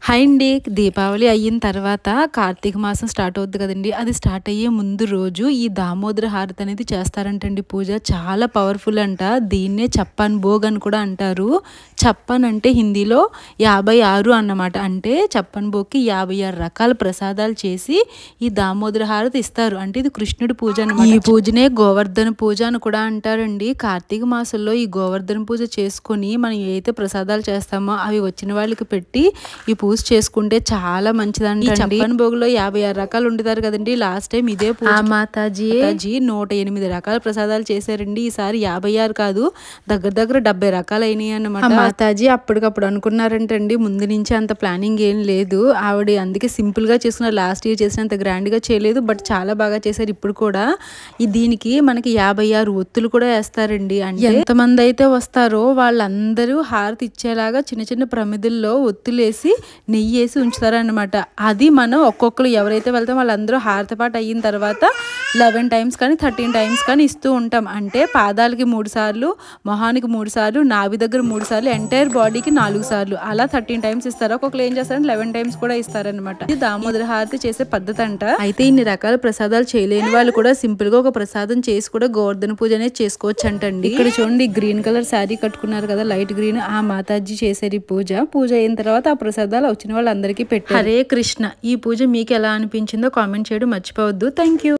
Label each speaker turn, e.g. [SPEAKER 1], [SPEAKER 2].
[SPEAKER 1] Hi అండి. దీపావళి అయిన తర్వాత కార్తీక మాసం స్టార్ట్ అవుద్ది కదండీ! అది స్టార్ట్ అయ్యే ముందు రోజు ఈ దామోదర హారతి అనేది చేస్తారంటండి పూజ. చాలా పవర్‌ఫుల్ అంట. దీన్నే చప్పన్ భోగ్ అని కూడా అంటారు. చప్పన్ అంటే హిందీలో 56 అన్నమాట. అంటే చప్పన్ భోగ్‌కి 56 రకాల ప్రసాదాలు చేసి ఈ దామోదర హారతి ఇస్తారు. అంటే ఇది కృష్ణుడి పూజ అన్నమాట. ఈ పూజనే గోవర్ధన పూజ అని కూడా అంటారండి. కార్తీక మాసంలో ఈ గోవర్ధన పూజ చేసుకొని మనం ఏదైతే ప్రసాదాలు చేస్తామో అవి వచ్చిన వాళ్ళకి పెట్టి ఈ పూజ చేసుకుంటే చాలా మంచిదంట. చప్పన్ భోగులో 56 రకాలు వండుతారు కదండి. లాస్ట్ టైం ఇదే పూజ మాతాజీ 108 రకాల ప్రసాదాలు చేశారండి. ఈసారి 56 కాదు, దగ్గర 70 రకాలు అయినాయి అన్నమాట. మాతాజీ అప్పటికప్పుడు అనుకున్నారంటండి. ముందు నుంచి అంత ప్లానింగ్ ఏం లేదు ఆవిడ, అందుకే సింపుల్ గా చేసుకున్నారు. లాస్ట్ ఇయర్ చేసినంత గ్రాండ్ గా చేయలేదు, బట్ చాలా బాగా చేశారు. ఇప్పుడు కూడా దీనికి మనకి 56 ఒత్తులు కూడా వేస్తారండి. అంటే ఎంతమంది అయితే వస్తారో వాళ్ళందరూ హారతి ఇచ్చేలాగా చిన్న చిన్న ప్రమిదల్లో ఒత్తులు వేసి నెయ్యి వేసి ఉంచుతారనమాట. అది మనం ఒక్కొక్కరు ఎవరైతే వెళ్తామో వాళ్ళందరూ హారతి పాట అయిన తర్వాత 11 టైమ్స్ కానీ 13 టైమ్స్ కానీ ఇస్తూ ఉంటాం. అంటే పాదాలకి 3 సార్లు, మొహానికి 3 సార్లు, నాభి దగ్గర 3 సార్లు, ఎంటైర్ బాడీకి 4 సార్లు, అలా 13 టైమ్స్ ఇస్తారు. ఒక్కొక్కరు ఏం చేస్తారంటే 11 టైమ్స్ కూడా ఇస్తారనమాట. ఇది దామోదర హారతి చేసే పద్ధతి అంట. అయితే ఇన్ని రకాల ప్రసాదాలు చేయలేని వాళ్ళు కూడా సింపుల్ గా ఒక ప్రసాదం చేసి కూడా గోవర్ధన పూజ అనేది చేసుకోవచ్చు అంటండి. ఇక్కడ చూడండి, గ్రీన్ కలర్ శారీ కట్టుకున్నారు కదా, లైట్ గ్రీన్. ఆ మాతాజీ చేశారు ఈ పూజ. పూజ అయిన తర్వాత ఆ ప్రసాదాలు వచ్చిన వాళ్ళందరికీ పెట్టారు. హరే కృష్ణ. ఈ పూజ మీకు ఎలా అనిపించిందో కామెంట్ చేయడం మర్చిపోవద్దు. Thank you.